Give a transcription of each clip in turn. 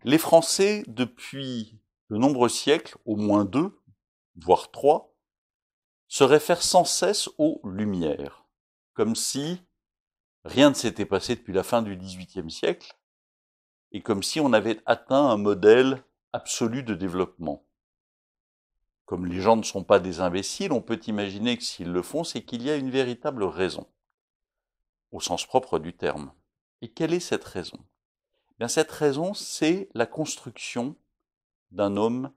Les Français, depuis de nombreux siècles, au moins deux, voire trois, se réfèrent sans cesse aux Lumières, comme si rien ne s'était passé depuis la fin du XVIIIe siècle, et comme si on avait atteint un modèle absolu de développement. Comme les gens ne sont pas des imbéciles, on peut imaginer que s'ils le font, c'est qu'il y a une véritable raison, au sens propre du terme. Et quelle est cette raison? Bien, cette raison, c'est la construction d'un homme,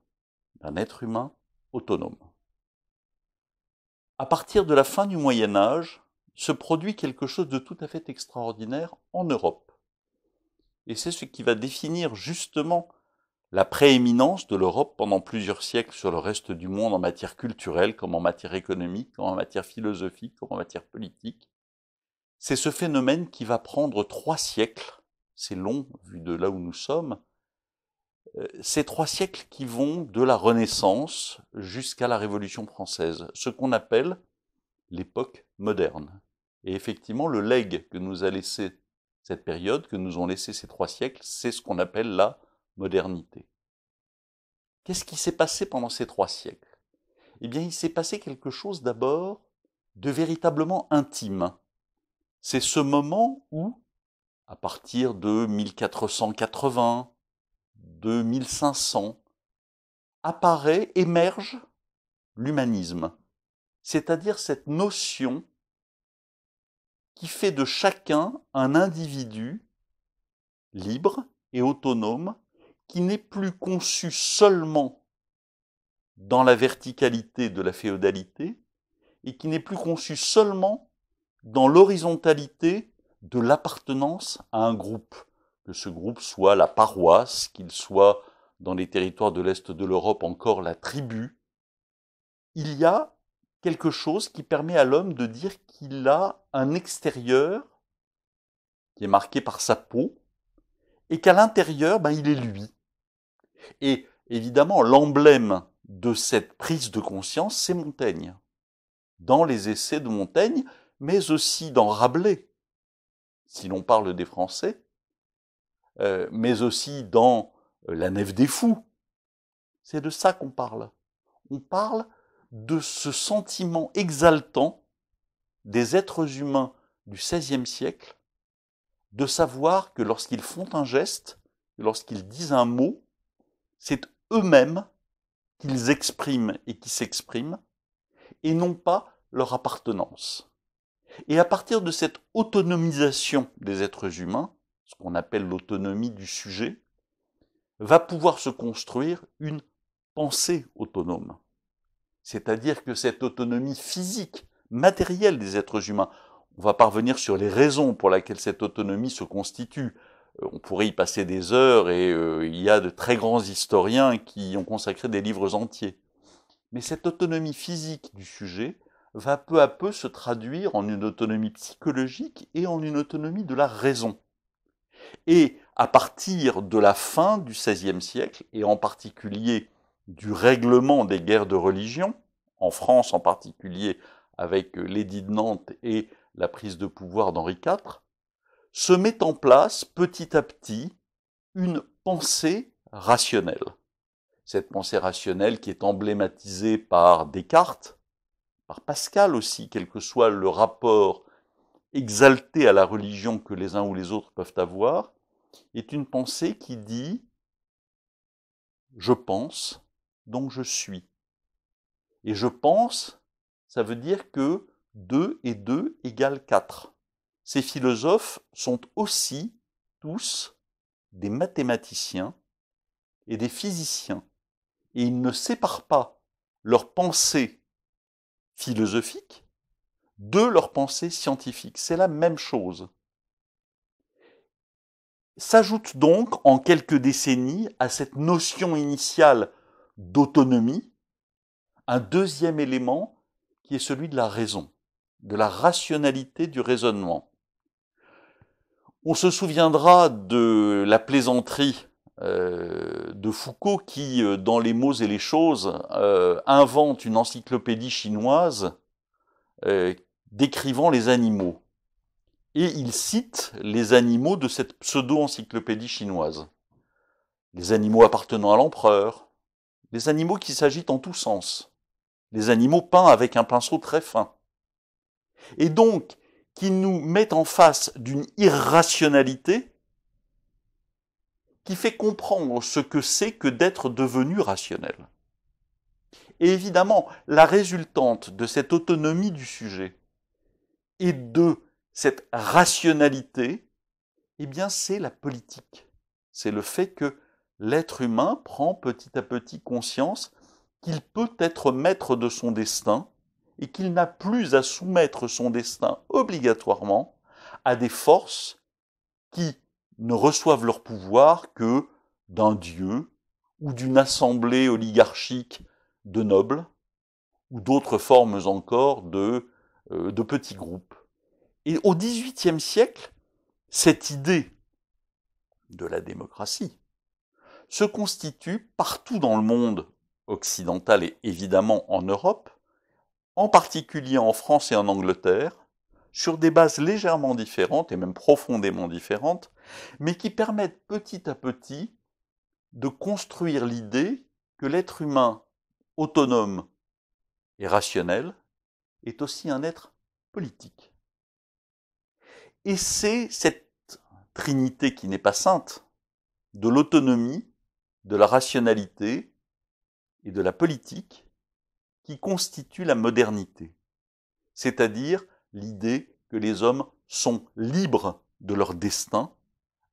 d'un être humain autonome. À partir de la fin du Moyen Âge, se produit quelque chose de tout à fait extraordinaire en Europe. Et c'est ce qui va définir justement la prééminence de l'Europe pendant plusieurs siècles sur le reste du monde en matière culturelle, comme en matière économique, comme en matière philosophique, comme en matière politique. C'est ce phénomène qui va prendre 3 siècles, c'est long vu de là où nous sommes, ces 3 siècles qui vont de la Renaissance jusqu'à la Révolution française, ce qu'on appelle l'époque moderne. Et effectivement, le legs que nous a laissé cette période, que nous ont laissé ces 3 siècles, c'est ce qu'on appelle la modernité. Qu'est-ce qui s'est passé pendant ces 3 siècles? Eh bien, il s'est passé quelque chose d'abord de véritablement intime. C'est ce moment où, à partir de 1480, de 1500, émerge l'humanisme, c'est-à-dire cette notion qui fait de chacun un individu libre et autonome, qui n'est plus conçu seulement dans la verticalité de la féodalité, et qui n'est plus conçu seulement dans l'horizontalité de l'appartenance à un groupe, que ce groupe soit la paroisse, qu'il soit dans les territoires de l'Est de l'Europe encore la tribu. Il y a quelque chose qui permet à l'homme de dire qu'il a un extérieur qui est marqué par sa peau, et qu'à l'intérieur, il est lui. Et évidemment, l'emblème de cette prise de conscience, c'est Montaigne. Dans les essais de Montaigne, mais aussi dans Rabelais, si l'on parle des Français, mais aussi dans La Nef des Fous. C'est de ça qu'on parle. On parle de ce sentiment exaltant des êtres humains du XVIe siècle, de savoir que lorsqu'ils font un geste, lorsqu'ils disent un mot, c'est eux-mêmes qu'ils expriment et qui s'expriment, et non pas leur appartenance. Et à partir de cette autonomisation des êtres humains, ce qu'on appelle l'autonomie du sujet, va pouvoir se construire une pensée autonome. C'est-à-dire que cette autonomie physique, matérielle des êtres humains, on va parvenir sur les raisons pour lesquelles cette autonomie se constitue. On pourrait y passer des heures et il y a de très grands historiens qui ont consacré des livres entiers. Mais cette autonomie physique du sujet va peu à peu se traduire en une autonomie psychologique et en une autonomie de la raison. Et à partir de la fin du XVIe siècle, et en particulier du règlement des guerres de religion, en France en particulier avec l'édit de Nantes et la prise de pouvoir d'Henri IV, se met en place petit à petit une pensée rationnelle. Cette pensée rationnelle qui est emblématisée par Descartes, par Pascal aussi, quel que soit le rapport exalté à la religion que les uns ou les autres peuvent avoir, est une pensée qui dit « je pense, donc je suis ». Et je pense, ça veut dire que 2 et 2 égale 4. Ces philosophes sont aussi tous des mathématiciens et des physiciens. Et ils ne séparent pas leur pensée philosophique de leur pensée scientifique. C'est la même chose. S'ajoute donc en quelques décennies à cette notion initiale d'autonomie un deuxième élément qui est celui de la raison, de la rationalité du raisonnement. On se souviendra de la plaisanterie de Foucault qui, dans Les mots et les choses, invente une encyclopédie chinoise décrivant les animaux. Et il cite les animaux de cette pseudo-encyclopédie chinoise. les animaux appartenant à l'empereur, les animaux qui s'agitent en tous sens, les animaux peints avec un pinceau très fin, et donc qui nous mettent en face d'une irrationalité qui fait comprendre ce que c'est que d'être devenu rationnel. Et évidemment, la résultante de cette autonomie du sujet et de cette rationalité, eh bien, c'est la politique. C'est le fait que l'être humain prend petit à petit conscience qu'il peut être maître de son destin et qu'il n'a plus à soumettre son destin obligatoirement à des forces qui ne reçoivent leur pouvoir que d'un dieu ou d'une assemblée oligarchique de nobles ou d'autres formes encore de petits groupes. Et au XVIIIe siècle, cette idée de la démocratie se constitue partout dans le monde occidental et évidemment en Europe, en particulier en France et en Angleterre, sur des bases légèrement différentes et même profondément différentes, mais qui permettent petit à petit de construire l'idée que l'être humain autonome et rationnel est aussi un être politique. Et c'est cette trinité qui n'est pas sainte, de l'autonomie, de la rationalité et de la politique, qui constitue la modernité, c'est-à-dire l'idée que les hommes sont libres de leur destin,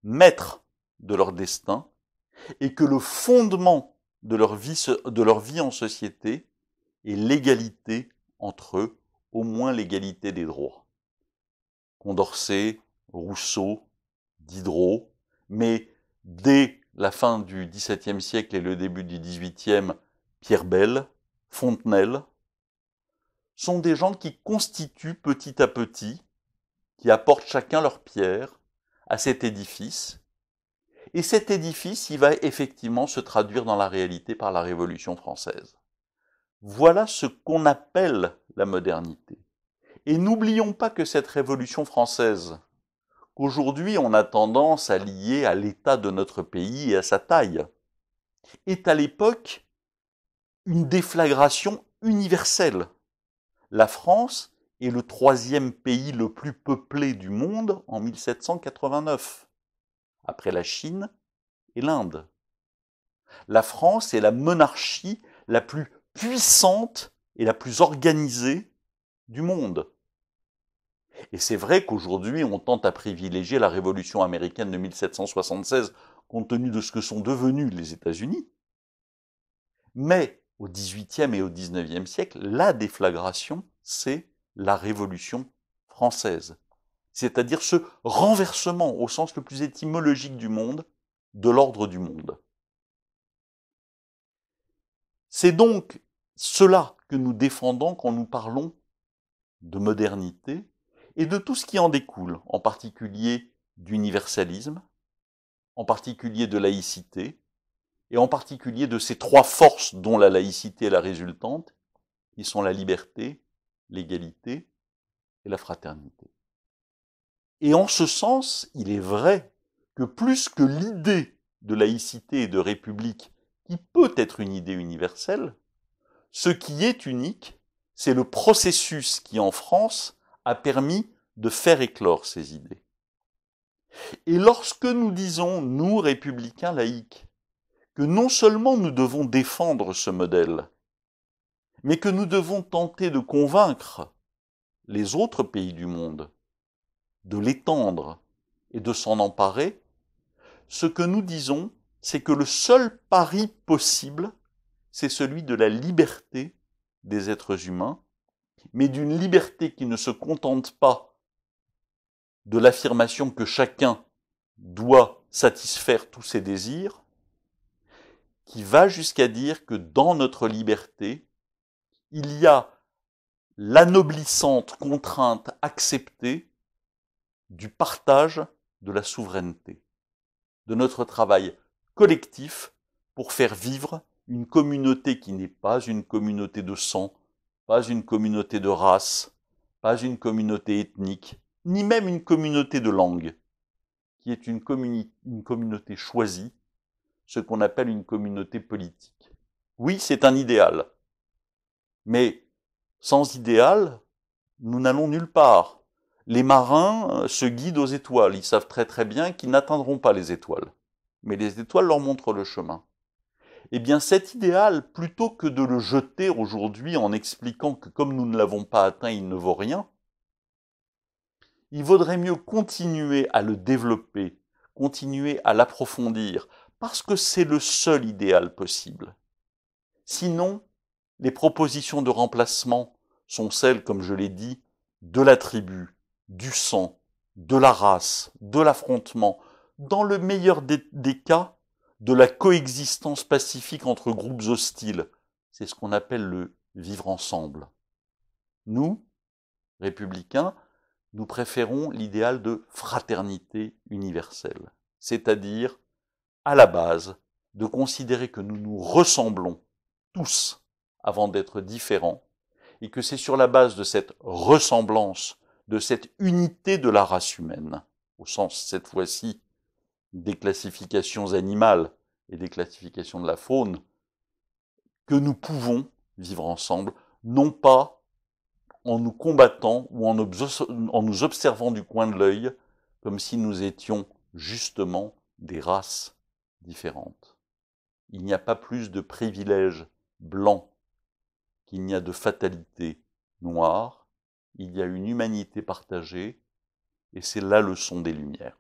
maîtres de leur destin, et que le fondement de leur vie en société est l'égalité entre eux, au moins l'égalité des droits. Condorcet, Rousseau, Diderot, mais dès la fin du XVIIe siècle et le début du XVIIIe, Pierre Bel, Fontenelle, sont des gens qui constituent petit à petit, qui apportent chacun leur pierre à cet édifice. Et cet édifice, il va effectivement se traduire dans la réalité par la Révolution française. Voilà ce qu'on appelle la modernité. Et n'oublions pas que cette Révolution française, qu'aujourd'hui on a tendance à lier à l'état de notre pays et à sa taille, est à l'époque une déflagration universelle. La France est le 3e pays le plus peuplé du monde en 1789, après la Chine et l'Inde. La France est la monarchie la plus puissante et la plus organisée du monde. Et c'est vrai qu'aujourd'hui, on tente à privilégier la révolution américaine de 1776 compte tenu de ce que sont devenus les États-Unis. Mais au XVIIIe et au XIXe siècle, la déflagration, c'est la Révolution française. C'est-à-dire ce renversement, au sens le plus étymologique du monde, de l'ordre du monde. C'est donc cela que nous défendons quand nous parlons de modernité et de tout ce qui en découle, en particulier d'universalisme, en particulier de laïcité, et en particulier de ces 3 forces dont la laïcité est la résultante, qui sont la liberté, l'égalité et la fraternité. Et en ce sens, il est vrai que plus que l'idée de laïcité et de république, qui peut être une idée universelle, ce qui est unique, c'est le processus qui, en France, a permis de faire éclore ces idées. Et lorsque nous disons, nous, républicains laïcs, que non seulement nous devons défendre ce modèle, mais que nous devons tenter de convaincre les autres pays du monde de l'étendre et de s'en emparer, ce que nous disons, c'est que le seul pari possible, c'est celui de la liberté des êtres humains, mais d'une liberté qui ne se contente pas de l'affirmation que chacun doit satisfaire tous ses désirs, qui va jusqu'à dire que dans notre liberté, il y a l'anoblissante contrainte acceptée du partage de la souveraineté, de notre travail collectif pour faire vivre une communauté qui n'est pas une communauté de sang, pas une communauté de race, pas une communauté ethnique, ni même une communauté de langue, qui est une communauté choisie ce qu'on appelle une communauté politique. Oui, c'est un idéal. Mais sans idéal, nous n'allons nulle part. Les marins se guident aux étoiles. Ils savent très très bien qu'ils n'atteindront pas les étoiles. Mais les étoiles leur montrent le chemin. Eh bien cet idéal, plutôt que de le jeter aujourd'hui en expliquant que comme nous ne l'avons pas atteint, il ne vaut rien, il vaudrait mieux continuer à le développer, continuer à l'approfondir, parce que c'est le seul idéal possible. Sinon, les propositions de remplacement sont celles, comme je l'ai dit, de la tribu, du sang, de la race, de l'affrontement, dans le meilleur des cas, de la coexistence pacifique entre groupes hostiles. C'est ce qu'on appelle le vivre ensemble. Nous, républicains, nous préférons l'idéal de fraternité universelle, c'est-à-dire, à la base, de considérer que nous nous ressemblons tous avant d'être différents, et que c'est sur la base de cette ressemblance, de cette unité de la race humaine, au sens cette fois-ci des classifications animales et des classifications de la faune, que nous pouvons vivre ensemble, non pas en nous combattant ou en nous observant du coin de l'œil, comme si nous étions justement des races différentes. Il n'y a pas plus de privilèges blancs qu'il n'y a de fatalité noire, il y a une humanité partagée, et c'est la leçon des Lumières.